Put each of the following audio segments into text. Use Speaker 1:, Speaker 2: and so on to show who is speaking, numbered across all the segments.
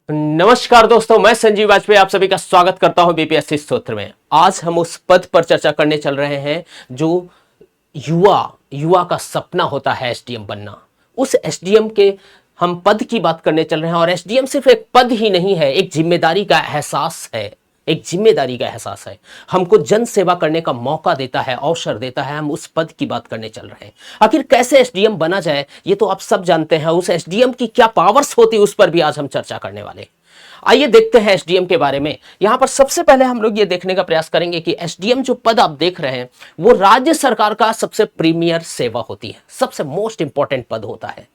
Speaker 1: नमस्कार दोस्तों, मैं संजीव वाजपेयी आप सभी का स्वागत करता हूं बीपीएससी स्तोत्र में। आज हम उस पद पर चर्चा करने चल रहे हैं जो युवा का सपना होता है, एसडीएम बनना। उस एसडीएम के हम पद की बात करने चल रहे हैं। और एसडीएम सिर्फ एक पद ही नहीं है, एक जिम्मेदारी का एहसास है। एक जिम्मेदारी का एहसास है, हमको जन सेवा करने का मौका देता है, अवसर देता है। हम उस पद की बात करने चल रहे हैं। आखिर कैसे एसडीएम बना जाए ये तो आप सब जानते हैं। उस एसडीएम की क्या पावर्स होती है उस पर भी आज हम चर्चा करने वाले हैं। आइए देखते हैं एसडीएम के बारे में। यहां पर सबसे पहले हम लोग ये देखने का प्रयास करेंगे कि एसडीएम जो पद आप देख रहे हैं वो राज्य सरकार का सबसे प्रीमियर सेवा होती है, सबसे मोस्ट इंपॉर्टेंट पद होता है।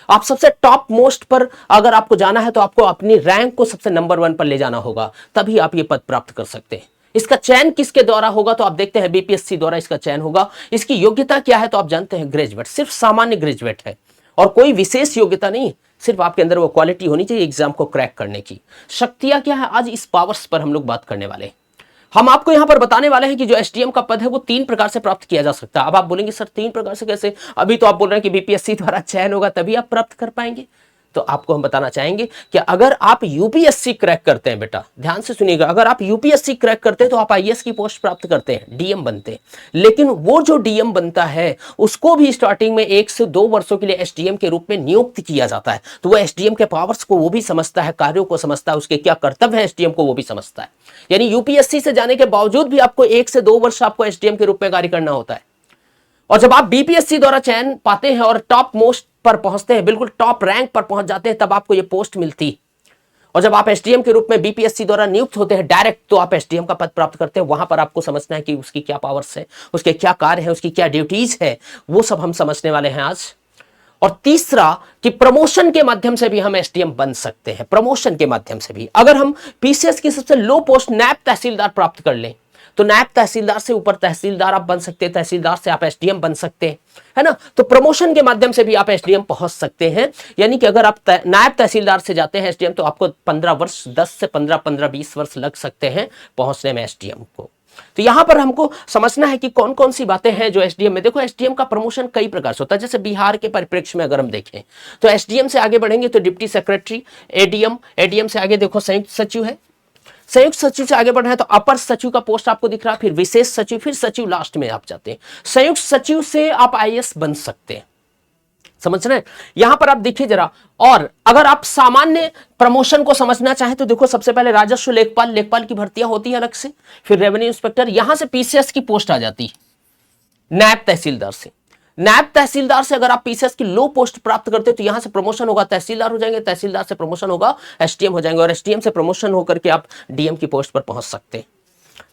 Speaker 1: आप सबसे टॉप मोस्ट पर अगर आपको जाना है तो आपको अपनी रैंक को सबसे नंबर 1 पर ले जाना होगा, तभी आप ये पद प्राप्त कर सकते हैं। इसका चयन किसके द्वारा होगा तो आप देखते हैं बीपीएससी द्वारा इसका चयन होगा। इसकी योग्यता क्या है तो आप जानते हैं, ग्रेजुएट, सिर्फ सामान्य ग्रेजुएट है और कोई विशेष योग्यता नहीं, सिर्फ आपके अंदर वो क्वालिटी होनी चाहिए एग्जाम को क्रैक करने की। शक्तियां क्या है, आज इस पावर्स पर हम लोग बात करने वाले हैं। हम आपको यहां पर बताने वाले हैं कि जो एसडीएम का पद है वो 3 प्रकार से प्राप्त किया जा सकता है। अब आप बोलेंगे सर 3 प्रकार से कैसे? अभी तो आप बोल रहे हैं कि बीपीएससी द्वारा चयन होगा तभी आप प्राप्त कर पाएंगे। तो आपको हम बताना चाहेंगे कि अगर आप यूपीएससी क्रैक करते हैं, बेटा ध्यान से सुनिएगा, अगर आप यूपीएससी क्रैक करते हैं तो आप आईएएस की पोस्ट प्राप्त करते हैं, डीएम बनते हैं। लेकिन वो जो डीएम बनता है उसको भी स्टार्टिंग में 1 से 2 वर्षों के लिए एसडीएम के रूप में नियुक्त किया जाता है। तो वो एसडीएम के पावर्स को वो भी समझता है, कार्यों को समझता है, उसके क्या कर्तव्य है एसडीएम को वो भी समझता है। यानी यूपीएससी से जाने के बावजूद भी आपको 1 से 2 वर्ष आपको एसडीएम के रूप में कार्य करना होता है। और जब आप बीपीएससी द्वारा चयन पाते हैं और टॉप मोस्ट पर पहुंचते हैं, बिल्कुल टॉप रैंक पर पहुंच जाते हैं, तब आपको ये पोस्ट मिलती। और जब आप एसडीएम के रूप में बीपीएससी द्वारा नियुक्त होते हैं डायरेक्ट, तो आप एसडीएम का पद प्राप्त करते हैं। वहां पर आपको समझना है कि उसकी क्या पावर्स है, उसके क्या कार्य है, उसकी क्या ड्यूटीज है, वो सब हम समझने वाले हैं आज। और तीसरा कि प्रमोशन के माध्यम से भी हम एसडीएम बन सकते हैं। प्रमोशन के माध्यम से भी अगर हम पीसीएस की सबसे लो पोस्ट नायब तहसीलदार प्राप्त कर लें तो नायब तहसीलदार से ऊपर तहसीलदार आप बन सकते हैं, तहसीलदार से आप एसडीएम बन सकते हैं, है ना। तो प्रमोशन के माध्यम से भी आप एसडीएम पहुंच सकते हैं। यानी कि अगर आप नायब तहसीलदार से जाते हैं एसडीएम तो आपको 15 वर्ष, 10 से 15-20 वर्ष लग सकते हैं पहुंचने में एसडीएम को। तो यहां पर हमको समझना है कि कौन कौन सी बातें हैं जो एसडीएम में। देखो एसडीएम का प्रमोशन कई प्रकार से होता है। जैसे बिहार के परिप्रेक्ष्य में अगर हम देखें तो एसडीएम से आगे बढ़ेंगे तो डिप्टी सेक्रेटरी, एडीएम, एडीएम से आगे देखो संयुक्त सचिव है, संयुक्त सचिव से आगे बढ़ रहे हैं तो अपर सचिव का पोस्ट आपको दिख रहा है, फिर विशेष सचिव, फिर सचिव लास्ट में आप जाते हैं। संयुक्त सचिव से आप आईएएस बन सकते हैं, समझ रहे हैं। यहां पर आप देखिए जरा। और अगर आप सामान्य प्रमोशन को समझना चाहें तो देखो सबसे पहले राजस्व लेखपाल, लेखपाल की भर्तियां होती है अलग से, फिर रेवेन्यू इंस्पेक्टर, यहां से पीसीएस की पोस्ट आ जाती है। नायब तहसीलदार से, नायब तहसीलदार से अगर आप पीसीएस की लो पोस्ट प्राप्त करते हो तो यहां से प्रमोशन होगा, तहसीलदार हो जाएंगे, तहसीलदार से प्रमोशन होगा, एसडीएम हो जाएंगे, और एसडीएम से प्रमोशन होकर के आप डीएम की पोस्ट पर पहुंच सकते हैं।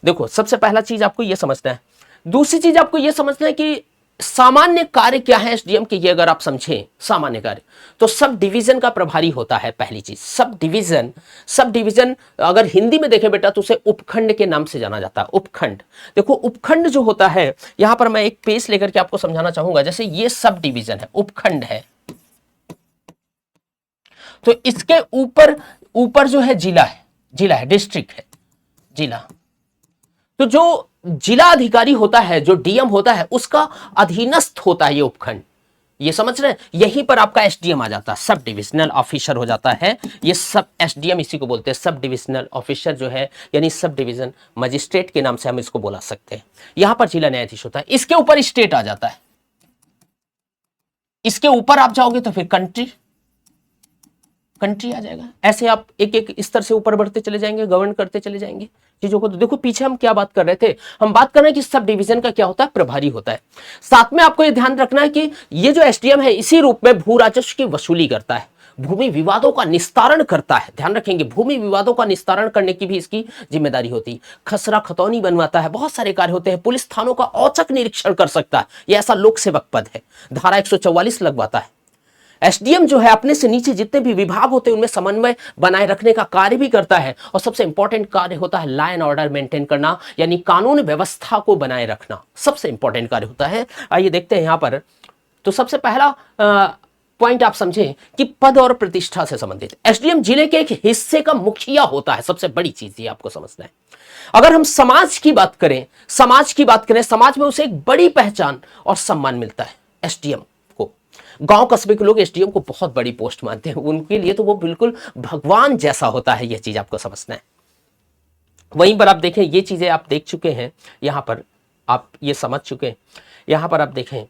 Speaker 1: देखो सबसे पहला चीज आपको यह समझना है। दूसरी चीज आपको यह समझना है कि सामान्य कार्य क्या है एसडीएम के। ये अगर आप समझें सामान्य कार्य तो सब डिवीजन का प्रभारी होता है। पहली चीज सब डिवीजन अगर हिंदी में देखें बेटा तो उसे उपखंड के नाम से जाना जाता है। उपखंड, देखो उपखंड जो होता है, यहां पर मैं एक पेज लेकर के आपको समझाना चाहूंगा। जैसे ये सब डिवीजन है, उपखंड है, तो इसके ऊपर जो है जिला है, डिस्ट्रिक्ट है, जिला। तो जो जिला अधिकारी होता है, जो डीएम होता है, उसका अधीनस्थ होता है ये उपखंड। ये समझ रहे हैं, यहीं पर आपका एसडीएम आ जाता है, सब डिविजनल ऑफिसर हो जाता है। ये सब एसडीएम इसी को बोलते हैं, सब डिविजनल ऑफिसर जो है, यानी सब डिवीजन मजिस्ट्रेट के नाम से हम इसको बोला सकते हैं। यहां पर जिला न्यायाधीश होता है, इसके ऊपर स्टेट आ जाता है, इसके ऊपर आप जाओगे तो फिर कंट्री आ जाएगा। ऐसे आप एक एक स्तर से ऊपर बढ़ते चले जाएंगे, गवर्न करते चले जाएंगे चीजों को। तो देखो पीछे हम क्या बात कर रहे थे, हम बात कर रहे हैं कि सब डिवीजन का क्या होता है, प्रभारी होता है। साथ में आपको यह ध्यान रखना है कि ये जो एसडीएम है इसी रूप में भू राजस्व की वसूली करता है, भूमि विवादों का निस्तारण करता है। ध्यान रखेंगे, भूमि विवादों का निस्तारण करने की भी इसकी जिम्मेदारी होती है। खसरा खतौनी बनवाता है, बहुत सारे कार्य होते हैं। पुलिस थानों का औचक निरीक्षण कर सकता है, यह ऐसा लोक सेवक पद है। धारा 144 लगवाता है। एसडीएम जो है अपने से नीचे जितने भी विभाग होते हैं उनमें समन्वय बनाए रखने का कार्य भी करता है। और सबसे इंपॉर्टेंट कार्य होता है लॉ एंड ऑर्डर मेंटेन करना, यानी कानून व्यवस्था को बनाए रखना, सबसे इंपॉर्टेंट कार्य होता है। आइए देखते हैं यहां पर। तो सबसे पहला पॉइंट आप समझें कि पद और प्रतिष्ठा से संबंधित एसडीएम जिले के एक हिस्से का मुखिया होता है। सबसे बड़ी चीज ये आपको समझना है। अगर हम समाज की बात करें, समाज में उसे एक बड़ी पहचान और सम्मान मिलता है एसडीएम को। गांव कस्बे के लोग एसडीएम को बहुत बड़ी पोस्ट मानते हैं, उनके लिए तो वो बिल्कुल भगवान जैसा होता है, यह चीज आपको समझना है। वहीं पर आप देखें, ये चीजें आप देख चुके हैं, यहां पर आप ये समझ चुके हैं। यहां पर आप देखें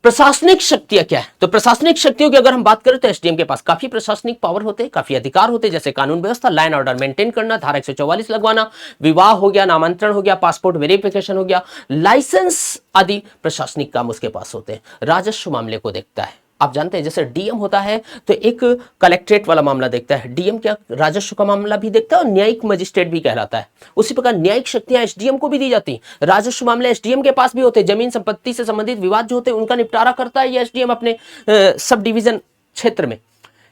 Speaker 1: प्रशासनिक शक्तियां क्या है, तो प्रशासनिक शक्तियों की अगर हम बात करें तो एसडीएम के पास काफी प्रशासनिक पावर होते हैं, काफी अधिकार होते हैं, जैसे कानून व्यवस्था, लाइन ऑर्डर मेंटेन करना, धारा 144 लगवाना, विवाह हो गया, नामांतरण हो गया, पासपोर्ट वेरिफिकेशन हो गया, लाइसेंस आदि प्रशासनिक काम उसके पास होते हैं। राजस्व मामले को देखता है, आप जानते हैं जैसे डीएम होता है तो एक कलेक्ट्रेट वाला मामला देखता है, डीएम क्या राजस्व का मामला भी देखता है और न्यायिक मजिस्ट्रेट भी कहलाता है। उसी प्रकार न्यायिक शक्तियां एसडीएम को भी दी जाती, राजस्व मामले एसडीएम के पास भी होते हैं, जमीन संपत्ति से संबंधित विवाद जो होते हैं उनका निपटारा करता है ये एसडीएम अपने सब डिवीजन क्षेत्र में।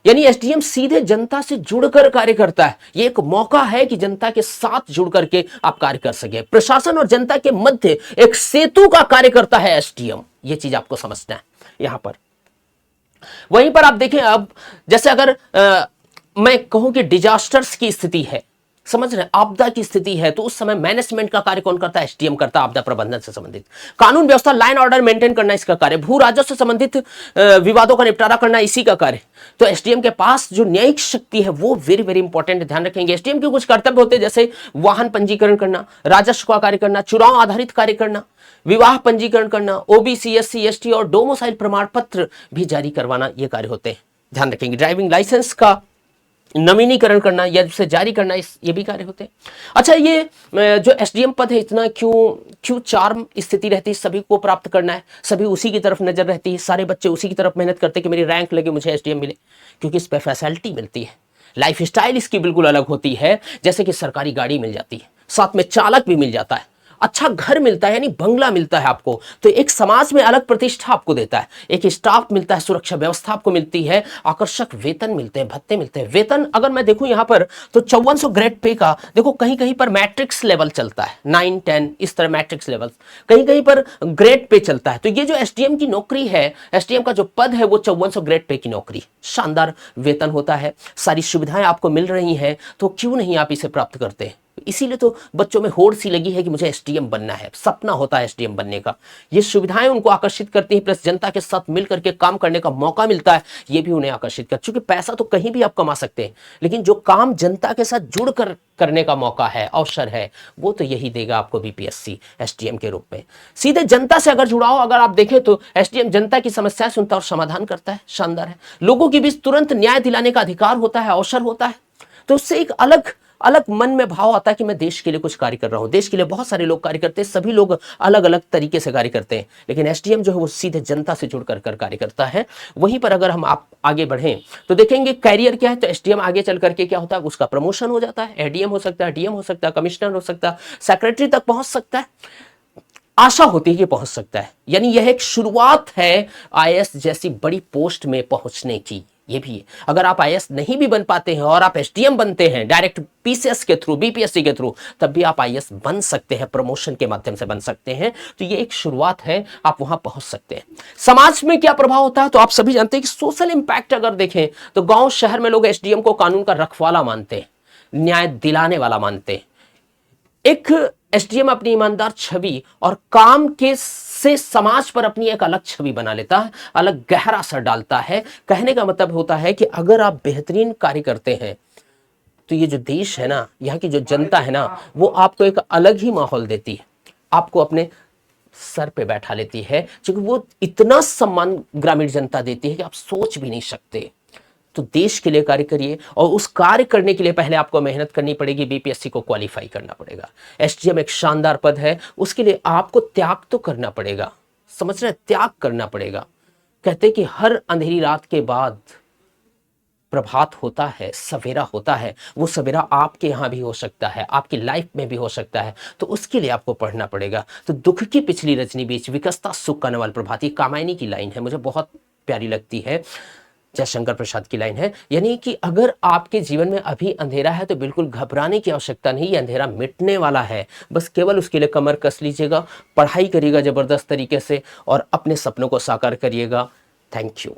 Speaker 1: यानी एसडीएम सीधे जनता से जुड़कर कार्य करता है, ये एक मौका है कि जनता के साथ जुड़ करके आप कार्य कर सके। प्रशासन और जनता के मध्य एक सेतु का कार्य करता है एसडीएम, ये चीज आपको समझना है यहां पर। वहीं पर आप देखें, अब जैसे अगर मैं कहूं कि डिजास्टर्स की स्थिति है, समझ रहे, आपदा की स्थिति है, तो उस समय मैनेजमेंट का कार्य कौन करता है? एसडीएम करता है, आपदा प्रबंधन से संबंधित। कानून व्यवस्था, लाइन ऑर्डर मेंटेन करना इसका कार्य, भू राजस्व से संबंधित विवादों का निपटारा करना इसी का कार्य। तो एसडीएम के पास जो न्यायिक शक्ति है वो वेरी वेरी इंपॉर्टेंट, ध्यान रखेंगे। एसडीएम के कुछ कर्तव्य होते हैं जैसे वाहन पंजीकरण करना, राजस्व का कार्य करना, चुनाव आधारित कार्य करना, विवाह पंजीकरण करना, ओबीसी एससी एसटी और डोमिसाइल प्रमाण पत्र भी जारी करवाना, ये कार्य होते हैं, ध्यान रखेंगे। ड्राइविंग लाइसेंस का नवीनीकरण करना या उसे जारी करना, ये भी कार्य होते हैं। अच्छा, ये जो एसडीएम पद है इतना क्यों चार्म स्थिति रहती है, सभी को प्राप्त करना है, सभी उसी की तरफ नजर रहती है, सारे बच्चे उसी की तरफ मेहनत करते हैं कि मेरी रैंक लगे, मुझे एसडीएम मिले, क्योंकि इस पर फैसिलिटी मिलती है, लाइफ स्टाइल इसकी बिल्कुल अलग होती है। जैसे कि सरकारी गाड़ी मिल जाती है, साथ में चालक भी मिल जाता है, अच्छा घर मिलता है, यानी बंगला मिलता है आपको, तो एक समाज में अलग प्रतिष्ठा आपको देता है, एक स्टाफ मिलता है, सुरक्षा व्यवस्था आपको मिलती है, आकर्षक वेतन मिलते हैं, भत्ते मिलते हैं। वेतन अगर मैं देखूं यहां पर तो 5400 ग्रेड पे का, देखो कहीं कहीं पर मैट्रिक्स लेवल चलता है, 9 10 इस तरह मैट्रिक्स लेवल, कहीं कहीं पर ग्रेड पे चलता है। तो ये जो एसडीएम की नौकरी है, एसडीएम का जो पद है वो 5400 ग्रेड पे की नौकरी, शानदार वेतन होता है, सारी सुविधाएं आपको मिल रही हैं, तो क्यों नहीं आप इसे प्राप्त करते हैं? इसीलिए तो बच्चों में होड़ सी लगी है कि मुझे एसडीएम बनना है, सपना होता है एसडीएम बनने का। ये सुविधाएं उनको आकर्षित करती हैं, प्लस जनता के साथ मिलकर के काम करने का मौका मिलता है, ये भी उन्हें आकर्षित कर, क्योंकि पैसा तो कहीं भी आप कमा सकते हैं, लेकिन जो काम जनता के साथ जुड़कर करने का मौका है, अवसर है, वो तो यही देगा आपको बीपीएससी एसडीएम के रूप में। सीधे जनता से अगर जुड़ाव अगर आप देखें तो एसडीएम जनता की समस्याएं सुनता और समाधान करता है, शानदार है। लोगों के बीच तुरंत न्याय दिलाने का अधिकार होता है, अवसर होता है, तो उससे एक अलग अलग मन में भाव आता है कि मैं देश के लिए कुछ कार्य कर रहा हूं। देश के लिए बहुत सारे लोग कार्य करते हैं, सभी लोग अलग अलग तरीके से कार्य करते हैं, लेकिन एसडीएम जो है वो सीधे जनता से जुड़कर कार्य करता है। वहीं पर अगर हम आप आगे बढ़ें तो देखेंगे कैरियर क्या है, तो एसडीएम आगे चल करके क्या होता है, उसका प्रमोशन हो जाता है, एडीएम हो सकता है, डीएम हो सकता है, कमिश्नर हो सकता है, सेक्रेटरी तक पहुंच सकता है, आशा होती है कि पहुंच सकता है। यानी यह एक शुरुआत है आईएएस जैसी बड़ी पोस्ट में पहुंचने की। ये भी है, अगर आप आईएएस नहीं भी बन पाते हैं और आप एसडीएम बनते हैं डायरेक्ट पीसीएस के थ्रू, बीपीएससी के थ्रू, तब भी आप आईएएस बन सकते हैं, प्रमोशन के माध्यम से बन सकते हैं। तो ये एक शुरुआत है, आप वहां पहुंच सकते हैं। समाज में क्या प्रभाव होता है, तो आप सभी जानते हैं कि सोशल इंपैक्ट अगर देखें तो गांव शहर में लोग एसडीएम को कानून का रखवाला मानते हैं, न्याय दिलाने वाला मानते हैं। एक एसडीएम अपनी ईमानदार छवि और काम के से समाज पर अपनी एक अलग छवि बना लेता है, अलग गहरा असर डालता है। कहने का मतलब होता है कि अगर आप बेहतरीन कार्य करते हैं तो ये जो देश है ना, यहाँ की जो जनता है ना, वो आपको एक अलग ही माहौल देती है, आपको अपने सर पे बैठा लेती है, क्योंकि वो इतना सम्मान ग्रामीण जनता देती है कि आप सोच भी नहीं सकते। तो देश के लिए कार्य करिए, और उस कार्य करने के लिए पहले आपको मेहनत करनी पड़ेगी, बीपीएससी को क्वालिफाई करना पड़ेगा। एसडीएम एक शानदार पद है, उसके लिए आपको त्याग तो करना पड़ेगा, समझ रहे हैं, त्याग करना पड़ेगा। कहते हैं कि हर अंधेरी रात के बाद प्रभात होता है, सवेरा होता है, वो सवेरा आपके यहाँ भी हो सकता है, आपकी लाइफ में भी हो सकता है, तो उसके लिए आपको पढ़ना पड़ेगा। तो दुख की पिछली रजनी बीच विकसता सुख का नवल प्रभात, ये कामायनी की लाइन है, मुझे बहुत प्यारी लगती है, जयशंकर प्रसाद की लाइन है। यानी कि अगर आपके जीवन में अभी अंधेरा है तो बिल्कुल घबराने की आवश्यकता नहीं, ये अंधेरा मिटने वाला है, बस केवल उसके लिए कमर कस लीजिएगा, पढ़ाई करिएगा जबरदस्त तरीके से और अपने सपनों को साकार करिएगा। Thank you.